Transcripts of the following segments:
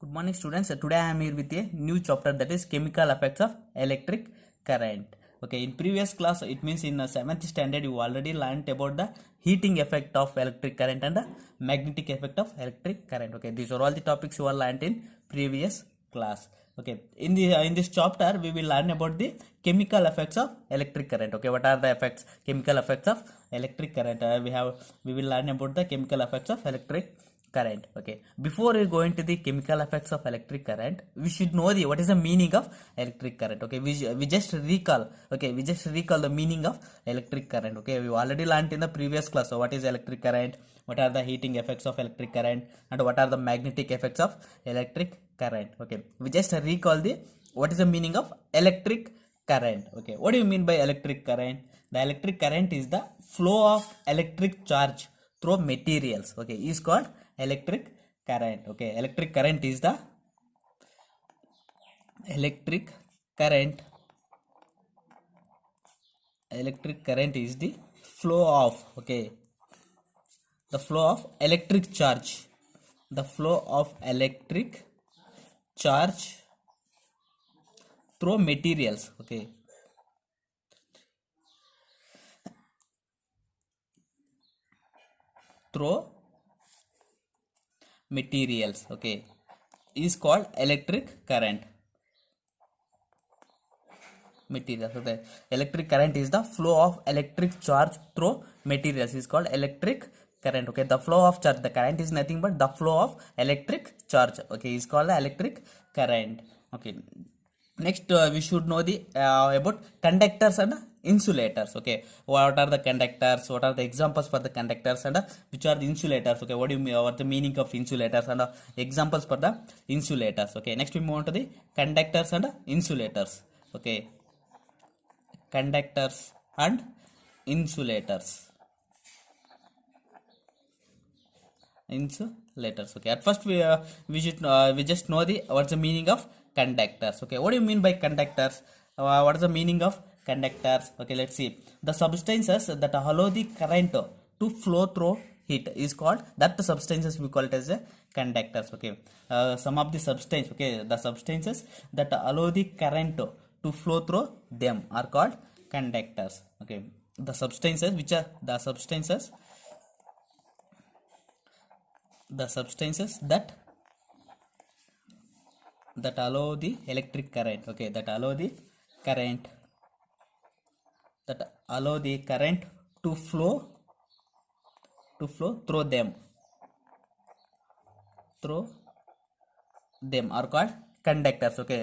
Good morning, students. Today I am here with a new chapter, that is chemical effects of electric current. Okay, in previous class, it means in 7th standard you already learned about the heating effect of electric current and the magnetic effect of electric current. Okay, these are all the topics you are learned in previous class. Okay, in this chapter we will learn about the chemical effects of electric current. Okay, what are the chemical effects of electric current? We will learn about the chemical effects of electric current. Okay, before we go into the chemical effects of electric current, we should know the what is the meaning of electric current. Okay, we just recall. Okay, we just recall the meaning of electric current. Okay, we already learned in the previous class. So what is electric current, what are the heating effects of electric current, and what are the magnetic effects of electric current. Okay, we just recall the what is the meaning of electric current. Okay, what do you mean by electric current? The electric current is the flow of electric charge through materials. Okay, is called electric current. Okay, electric current is the electric current is the flow of, okay, the flow of electric charge, the flow of electric charge through materials. Okay, through materials. Okay, is called electric current. Materials. Okay, electric current is the flow of electric charge through materials, is called electric current. Okay, the flow of charge, the current is nothing but the flow of electric charge. Okay, is called the electric current. Okay, next we should know the about conductors and insulators. Okay, what are the conductors, what are the examples for the conductors, and which are the insulators. Okay, what do you mean, what the meaning of insulators, and examples for the insulators. Okay, next we move on to the conductors and insulators. Okay, conductors and insulators. Okay, at first we just know the what's the meaning of conductors. Okay, what do you mean by conductors? What is the meaning of conductors? Okay, let's see. The substances that allow the current to flow through heat is called, that the substances we call it as a conductors. Okay, some of the substance, okay, the substances that allow the current to flow through them are called conductors. Okay, the substances which are the substances that allow the electric current. Okay, that allow the current to flow through them are called conductors. Okay,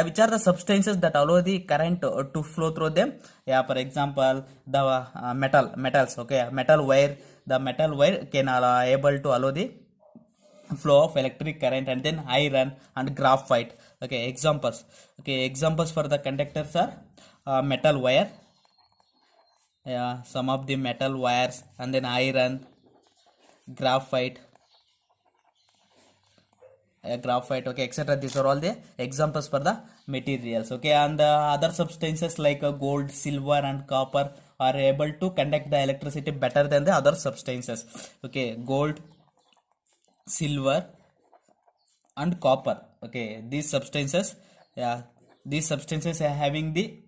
which are the substances that allow the current to flow through them? Yeah, for example, the metals. Okay, metal wire, the metal wire can able to allow the flow of electric current, and then iron and graphite. Okay, examples. Okay, examples for the conductors are metal wire, some of the metal wires, and then iron, graphite, okay, etc. These are all the examples for the materials. Okay, and the other substances like gold, silver, and copper are able to conduct the electricity better than the other substances. Okay, gold, silver, and copper. Okay, these substances, yeah, these substances are having the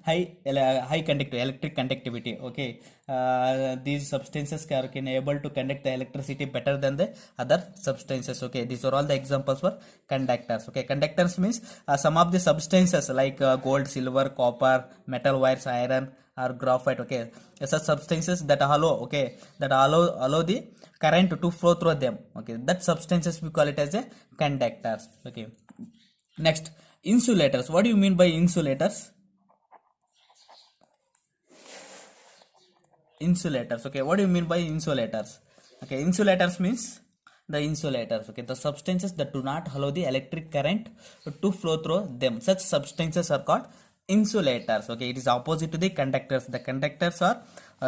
high electric conductivity. Okay, these substances can able to conduct the electricity better than the other substances. Okay, these are all the examples for conductors. Okay, conductors means some of the substances like gold, silver, copper, metal wires, iron, or graphite. Okay, such substances that allow, okay, that allow the current to flow through them. Okay, that substances we call it as a conductors. Okay, next, insulators. What do you mean by insulators? Insulators. Okay, what do you mean by insulators? Okay, insulators means the insulators. Okay, the substances that do not allow the electric current to flow through them, such substances are called insulators. Okay, it is opposite to the conductors. The conductors are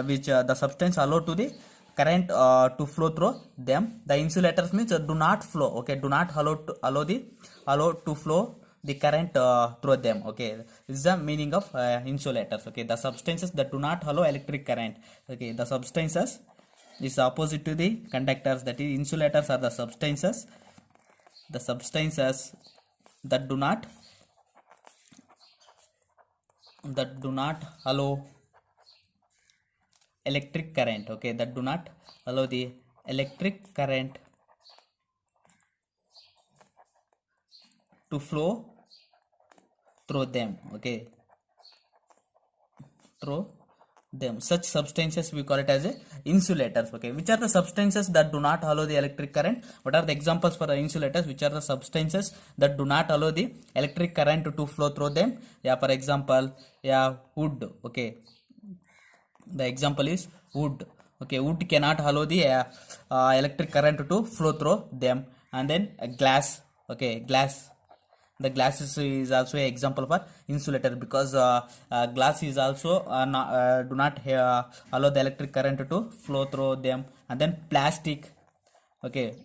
which the substance allow to the current to flow through them. The insulators means do not flow. Okay, do not allow to flow the current through them. Okay, this is the meaning of insulators. Okay, the substances that do not allow electric current. Okay, the substances is opposite to the conductors, that is insulators are the substances the substances that do not allow electric current, okay, that do not allow the electric current to flow through them, okay, through them. Such substances we call it as a insulators, okay. Which are the substances that do not allow the electric current? What are the examples for the insulators? Which are the substances that do not allow the electric current to flow through them? Yeah, for example, yeah, wood, okay. The example is wood, okay. Wood cannot allow the electric current to flow through them. And then glass, okay, glass, the glass is also an example for insulator, because glass is also do not allow the electric current to flow through them. And then plastic, okay,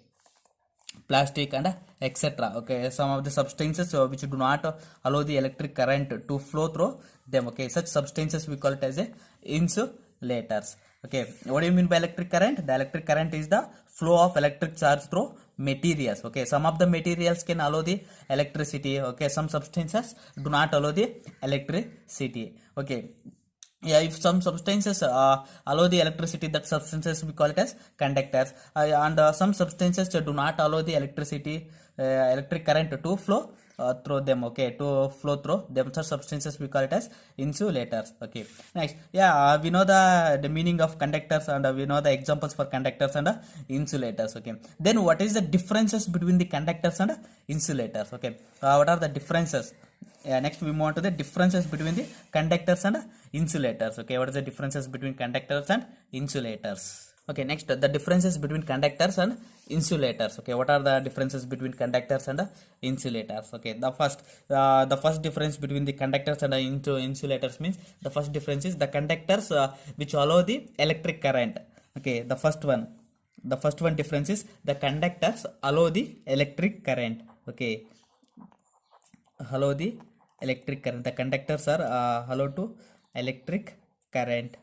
plastic and etc, okay. Some of the substances which do not allow the electric current to flow through them, okay. Such substances we call it as a insulators, okay. What do you mean by electric current? The electric current is the flow of electric charge through materials, okay. Some of the materials can allow the electricity, okay. Some substances do not allow the electricity, okay. Yeah, if some substances allow the electricity, that substances we call it as conductors, and some substances do not allow the electricity, electric current to flow through them, okay, to flow through them. Such substances we call it as insulators, okay. Next, yeah, we know the meaning of conductors, and we know the examples for conductors and insulators, okay. Then what is the differences between the conductors and insulators, okay. What are the differences? Next we move on to the differences between the conductors and insulators, okay. What is the differences between conductors and insulators? Okay, next the differences between conductors and insulators, okay. What are the differences between conductors and insulators? Okay, the first difference between the conductors and insulators means, the first difference is the conductors which allow the electric current, okay. The first one difference is the conductors allow the electric current, okay, allow the electric current. The conductors are allowed to electric current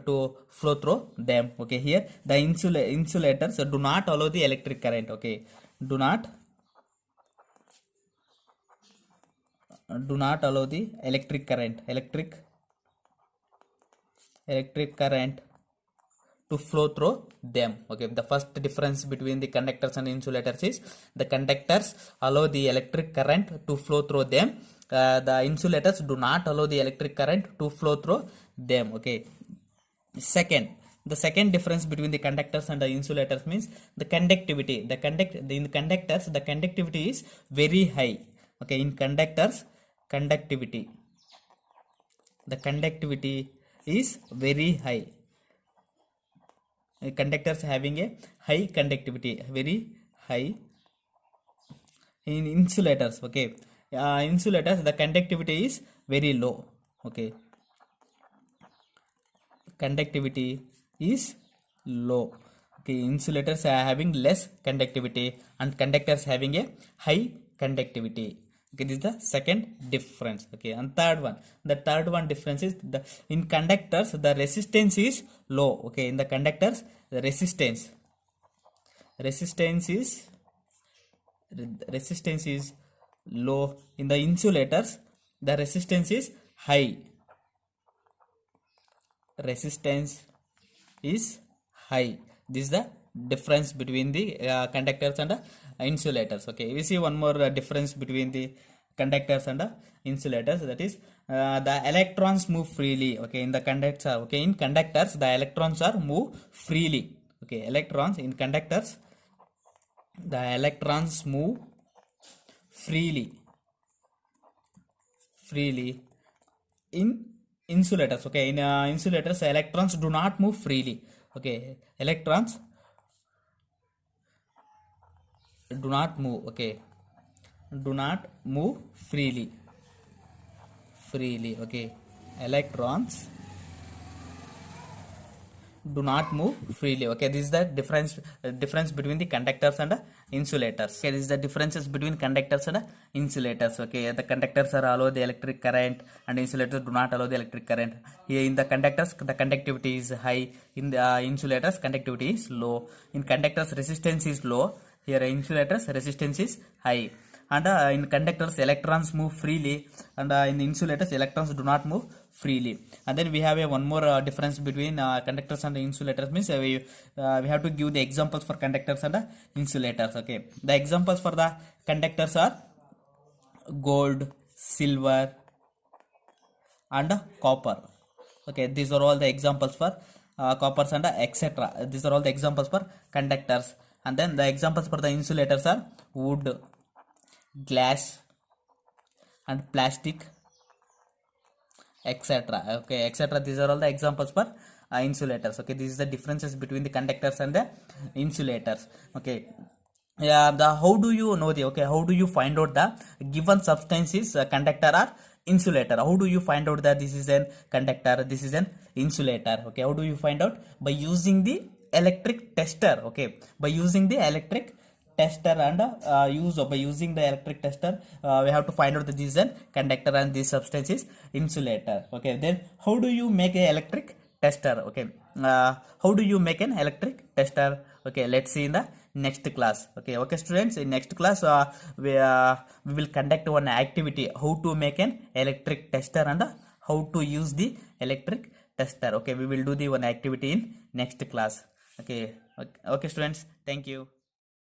to flow through them, okay. Here the insulators do not allow the electric current, okay, do not allow the electric current to flow through them, okay. The first difference between the conductors and insulators is the conductors allow the electric current to flow through them, the insulators do not allow the electric current to flow through them, okay. The second difference between the conductors and the insulators means the conductivity. In conductors, the conductivity is very high, okay. In conductors, the conductivity is very high. Conductors having a high conductivity, very high. In insulators, okay, insulators, the conductivity is very low, okay. Conductivity is low, okay. Insulators are having less conductivity, and conductors having a high conductivity, okay. This is the second difference, okay. And the third one difference is in conductors the resistance is low, okay. In the conductors the resistance is low. In the insulators the resistance is high. Resistance is high. This is the difference between the conductors and insulators, okay. We see one more difference between the conductors and insulators, that is the electrons move freely, okay. In the conductor, okay, in conductors the electrons are move freely, okay. Electrons in conductors, the electrons move freely. In insulators, okay, in insulators electrons do not move freely, okay. Electrons do not move, okay, do not move freely, okay. Electrons do not move freely. Okay, this is the difference between the conductors and insulators. Okay, this is the differences between conductors and insulators. Okay, the conductors are allow the electric current and insulators do not allow the electric current. Here in the conductors the conductivity is high, in the insulators conductivity is low. In conductors resistance is low, here insulators resistance is high. And in conductors electrons move freely, and in insulators electrons do not move freely. And then we have a one more difference between conductors and insulators, means we have to give the examples for conductors and insulators. Okay, the examples for the conductors are gold, silver and copper. Okay, these are all the examples for coppers and etc. These are all the examples for conductors. And then the examples for the insulators are wood, glass and plastic, etc. Okay, etc. These are all the examples for insulators. Okay, this is the differences between the conductors and the insulators. Okay, yeah, the how do you know the, okay, how do you find out the given substance is conductor or insulator? How do you find out that this is an conductor, this is an insulator? Okay, how do you find out? By using the electric tester. Okay, by using the electric tester and by using the electric tester we have to find out that this is an conductor and this substance is insulator. Okay, then how do you make a electric tester? Okay, how do you make an electric tester? Okay, let's see in the next class. Okay, okay students, in next class we will conduct one activity, how to make an electric tester and how to use the electric tester. Okay, we will do the one activity in next class. Okay, okay, okay students, thank you.